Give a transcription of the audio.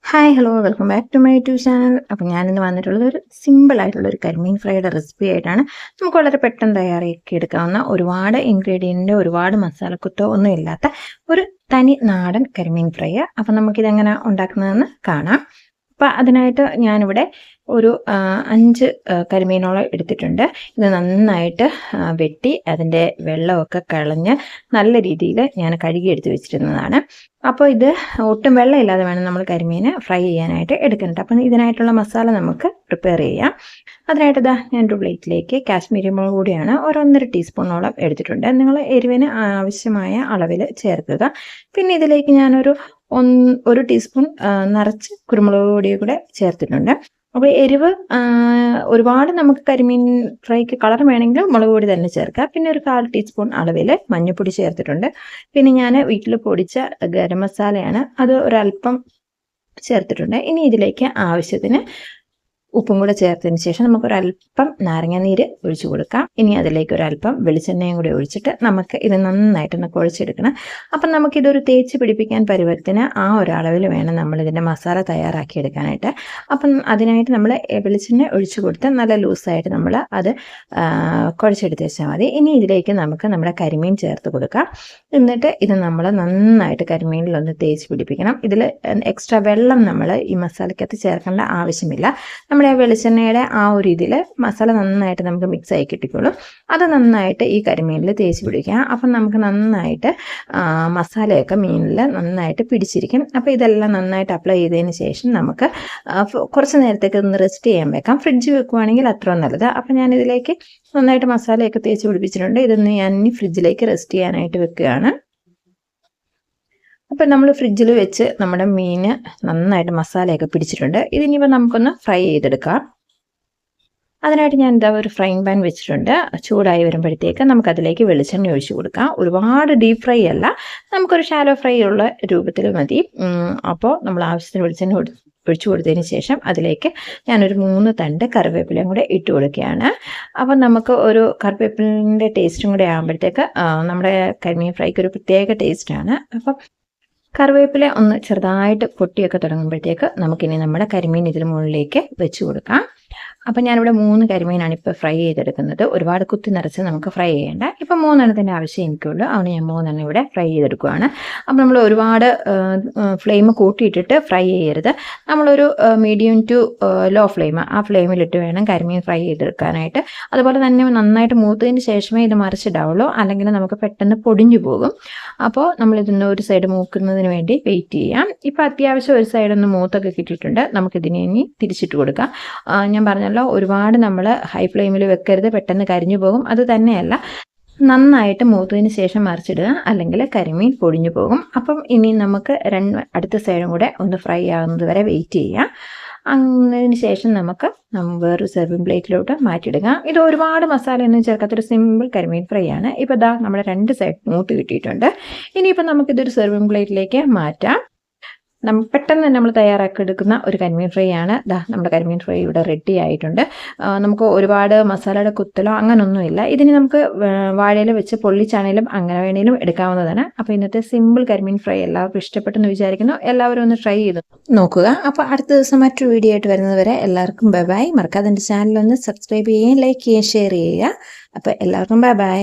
Hi hello welcome back to my YouTube channel. അപ്പോൾ ഞാനിന്ന് വന്നിട്ടുള്ളത് ഒരു സിമ്പിൾ ആയിട്ടുള്ള ഒരു കരിമീൻ ഫ്രൈയുടെ റെസിപ്പി ആയിട്ടാണ്. നമുക്ക് വളരെ പെട്ടെന്ന് തയ്യാറാക്കി എടുക്കാവുന്ന, ഒരുപാട് ഇൻഗ്രീഡിയൻ്റ്, ഒരുപാട് മസാലക്കുത്തോ ഒന്നും ഇല്ലാത്ത ഒരു തനി നാടൻ കരിമീൻ ഫ്രൈ. അപ്പം നമുക്കിതെങ്ങനെ ഉണ്ടാക്കുന്നതെന്ന് കാണാം. അപ്പം അതിനായിട്ട് ഞാനിവിടെ ഒരു 5 കരിമീനോളം എടുത്തിട്ടുണ്ട്. ഇത് നന്നായിട്ട് വെട്ടി അതിൻ്റെ വെള്ളമൊക്കെ കളഞ്ഞ് നല്ല രീതിയിൽ ഞാൻ കഴുകി എടുത്ത് വെച്ചിരുന്നതാണ്. അപ്പോൾ ഇത് ഒട്ടും വെള്ളമില്ലാതെ വേണം നമ്മൾ കരിമീൻ ഫ്രൈ ചെയ്യാനായിട്ട് എടുക്കുന്നത്. അപ്പം ഇതിനായിട്ടുള്ള മസാല നമുക്ക് പ്രിപ്പയർ ചെയ്യാം. അതിനായിട്ട് ഞാനൊരു പ്ലേറ്റിലേക്ക് കാശ്മീരി മുളക് പൊടിയാണ് 1.5 ടീസ്പൂണോളം എടുത്തിട്ടുണ്ട്. നിങ്ങൾ എരിവിന് ആവശ്യമായ അളവിൽ ചേർക്കുക. പിന്നെ ഇതിലേക്ക് ഞാനൊരു 1 ടീസ്പൂൺ നിറച്ച് കുരുമുളക് പൊടിയും കൂടെ ചേർത്തിട്ടുണ്ട്. അപ്പോൾ എരിവ് ഒരുപാട് നമുക്ക് കരിമീൻ ഫ്രൈക്ക് കളർ വേണമെങ്കിൽ മുളക് പൊടി തന്നെ ചേർക്കാം. പിന്നെ ഒരു 1/4 ടീസ്പൂൺ അളവിൽ മഞ്ഞൾപ്പൊടി ചേർത്തിട്ടുണ്ട്. പിന്നെ ഞാൻ വീട്ടിൽ പൊടിച്ച ഗരം മസാലയാണ്, അത് ഒരല്പം ചേർത്തിട്ടുണ്ട്. ഇനി ഇതിലേക്ക് ആവശ്യത്തിന് ഉപ്പും കൂടെ ചേർത്തതിന് ശേഷം നമുക്കൊരല്പം നാരങ്ങാനീര് ഒഴിച്ചു കൊടുക്കാം. ഇനി അതിലേക്ക് ഒരല്പം വെളിച്ചെണ്ണയും കൂടി ഒഴിച്ചിട്ട് നമുക്ക് ഇത് നന്നായിട്ടൊന്ന് കുഴച്ചെടുക്കണം. അപ്പം നമുക്കിതൊരു തേച്ച് പിടിപ്പിക്കാൻ പരുവത്തിന് ആ ഒരളവിൽ വേണം നമ്മളിതിൻ്റെ മസാല തയ്യാറാക്കിയെടുക്കാനായിട്ട്. അപ്പം അതിനായിട്ട് നമ്മൾ വെളിച്ചെണ്ണ ഒഴിച്ചു കൊടുത്ത് നല്ല ലൂസായിട്ട് നമ്മൾ അത് കുഴച്ചെടുത്ത് വെച്ചാൽ മതി. ഇനി ഇതിലേക്ക് നമുക്ക് നമ്മുടെ കരിമീൻ ചേർത്ത് കൊടുക്കാം. എന്നിട്ട് ഇത് നമ്മൾ നന്നായിട്ട് കരിമീനിലൊന്ന് തേച്ച് പിടിപ്പിക്കണം. ഇതിൽ എക്സ്ട്രാ വെള്ളം നമ്മൾ ഈ മസാലയ്ക്കകത്ത് ചേർക്കേണ്ട ആവശ്യമില്ല. നമ്മുടെ വെളിച്ചെണ്ണയുടെ ആ ഒരു ഇതിൽ മസാല നന്നായിട്ട് നമുക്ക് മിക്സ് ആയി കിട്ടിക്കോളും. അത് നന്നായിട്ട് ഈ കരിമീനിൽ തേച്ച് പിടിക്കുക. അപ്പം നമുക്ക് നന്നായിട്ട് മസാലയൊക്കെ മീനിൽ നന്നായിട്ട് പിടിച്ചിരിക്കും. അപ്പോൾ ഇതെല്ലാം നന്നായിട്ട് അപ്ലൈ ചെയ്തതിന് ശേഷം നമുക്ക് കുറച്ച് നേരത്തേക്ക് ഒന്ന് റെസ്റ്റ് ചെയ്യാൻ വെക്കാം. ഫ്രിഡ്ജ് വെക്കുകയാണെങ്കിൽ അത്ര നല്ലത്. അപ്പം ഞാനിതിലേക്ക് നന്നായിട്ട് മസാലയൊക്കെ തേച്ച് പിടിപ്പിച്ചിട്ടുണ്ട്. ഇതൊന്ന് ഞാൻ ഇനി ഫ്രിഡ്ജിലേക്ക് റെസ്റ്റ് ചെയ്യാനായിട്ട് വെക്കുകയാണ്. അപ്പം നമ്മൾ ഫ്രിഡ്ജിൽ വെച്ച് നമ്മുടെ മീൻ നന്നായിട്ട് മസാലയൊക്കെ പിടിച്ചിട്ടുണ്ട്. ഇതിനിപ്പോൾ നമുക്കൊന്ന് ഫ്രൈ ചെയ്തെടുക്കാം. അതിനായിട്ട് ഞാൻ ഒരു ഫ്രൈങ് പാൻ വെച്ചിട്ടുണ്ട്. ചൂടായി വരുമ്പോഴത്തേക്ക് നമുക്കതിലേക്ക് വെളിച്ചെണ്ണ ഒഴിച്ചു കൊടുക്കാം. ഒരുപാട് ഡീപ്പ് ഫ്രൈ അല്ല, നമുക്കൊരു ഷാലോ ഫ്രൈ ഉള്ള രൂപത്തിൽ മതി. അപ്പോൾ നമ്മൾ ആവശ്യത്തിന് വെളിച്ചെണ്ണ ഒഴിച്ചു കൊടുത്തതിന് ശേഷം അതിലേക്ക് ഞാനൊരു 3 തണ്ട് കറിവേപ്പിലയും കൂടെ ഇട്ട് കൊടുക്കുകയാണ്. അപ്പം നമുക്ക് ഒരു കറിവേപ്പിലിൻ്റെ ടേസ്റ്റും കൂടെ ആകുമ്പോഴത്തേക്ക് നമ്മുടെ കരിമീൻ ഫ്രൈക്ക് ഒരു പ്രത്യേക ടേസ്റ്റാണ്. അപ്പം കറിവേപ്പില ഒന്ന് ചെറുതായിട്ട് പൊട്ടിയൊക്കെ തുടങ്ങുമ്പോഴത്തേക്ക് നമുക്കിനി നമ്മുടെ കരിമീൻ ഇതിന് മുകളിലേക്ക് വെച്ച് കൊടുക്കാം. അപ്പം ഞാനിവിടെ 3 കരിമീനാണ് ഇപ്പോൾ ഫ്രൈ ചെയ്തെടുക്കുന്നത്. ഒരുപാട് കുത്തി നിറച്ച് നമുക്ക് ഫ്രൈ ചെയ്യേണ്ട. ഇപ്പം 3 എണ്ണത്തിൻ്റെ ആവശ്യം എനിക്കുള്ളൂ. അതുകൊണ്ട് ഞാൻ 3 എണ്ണം ഇവിടെ ഫ്രൈ ചെയ്തെടുക്കുകയാണ്. അപ്പം നമ്മൾ ഒരുപാട് ഫ്ലെയിം കൂട്ടിയിട്ടിട്ട് ഫ്രൈ ചെയ്യരുത്. നമ്മളൊരു മീഡിയം ടു ലോ ഫ്ലെയിം, ആ ഫ്ലെയിമിലിട്ട് വേണം കരിമീൻ ഫ്രൈ ചെയ്തെടുക്കാനായിട്ട്. അതുപോലെ തന്നെ നന്നായിട്ട് മൂത്തതിന് ശേഷമേ ഇത് മറിച്ചിടാവുള്ളൂ, അല്ലെങ്കിൽ നമുക്ക് പെട്ടെന്ന് പൊടിഞ്ഞു പോകും. അപ്പോൾ നമ്മളിതൊന്ന് ഒരു സൈഡ് മൂക്കുന്നതിന് വേണ്ടി വെയിറ്റ് ചെയ്യാം. ഇപ്പം അത്യാവശ്യം ഒരു സൈഡൊന്ന് മൂത്തൊക്കെ കിട്ടിയിട്ടുണ്ട്. നമുക്കിതിനെ ഇനി തിരിച്ചിട്ട് കൊടുക്കാം. ഞാൻ പറഞ്ഞല്ലോ, ഒരുപാട് നമ്മൾ ഹൈ ഫ്ലെയിമിൽ വെക്കരുത്, പെട്ടെന്ന് കരിഞ്ഞു പോകും. അത് തന്നെയല്ല, നന്നായിട്ട് മൂത്തതിന് ശേഷം മറിച്ചിടുക, അല്ലെങ്കിൽ കരിമീൻ പൊടിഞ്ഞു പോകും. അപ്പം ഇനി നമുക്ക് അടുത്ത സൈഡും കൂടെ ഒന്ന് ഫ്രൈ ആകുന്നത് വരെ വെയിറ്റ് ചെയ്യാം. അതിന് ശേഷം നമുക്ക് വേറൊരു സെർവിങ് പ്ലേറ്റിലോട്ട് മാറ്റിയിടുക. ഇത് ഒരുപാട് മസാലയൊന്നും ചേർക്കാത്തൊരു സിമ്പിൾ കരിമീൻ ഫ്രൈ ആണ്. ഇപ്പോൾ നമ്മുടെ 2 സൈഡ് മൂത്ത് കിട്ടിയിട്ടുണ്ട്. ഇനിയിപ്പോൾ നമുക്കിതൊരു സെർവിങ് പ്ലേറ്റിലേക്ക് മാറ്റാം. പെട്ടെന്ന് തന്നെ നമ്മൾ തയ്യാറാക്കി എടുക്കുന്ന ഒരു കരിമീൻ ഫ്രൈ ആണ്. നമ്മുടെ കരിമീൻ ഫ്രൈ ഇവിടെ റെഡി ആയിട്ടുണ്ട്. നമുക്ക് ഒരുപാട് മസാലയുടെ കുത്തലോ അങ്ങനൊന്നുമില്ല. ഇതിന് നമുക്ക് വാഴയില വെച്ച് പൊള്ളിച്ചാണേലും അങ്ങനെ വേണേലും എടുക്കാവുന്നതാണ്. അപ്പോൾ ഇന്നത്തെ സിമ്പിൾ കരിമീൻ ഫ്രൈ എല്ലാവർക്കും ഇഷ്ടപ്പെട്ടെന്ന് വിചാരിക്കുന്നു. എല്ലാവരും ഒന്ന് ട്രൈ ചെയ്ത് നോക്കുക. അപ്പോൾ അടുത്ത ദിവസം മറ്റൊരു വീഡിയോ ആയിട്ട് വരുന്നത് വരെ എല്ലാവർക്കും ബൈ ബൈ. മറക്കാതെ എൻ്റെ ചാനലൊന്ന് സബ്സ്ക്രൈബ് ചെയ്യുകയും ലൈക്ക് ചെയ്യുകയും ഷെയർ ചെയ്യുക. അപ്പോൾ എല്ലാവർക്കും ബൈ ബൈ.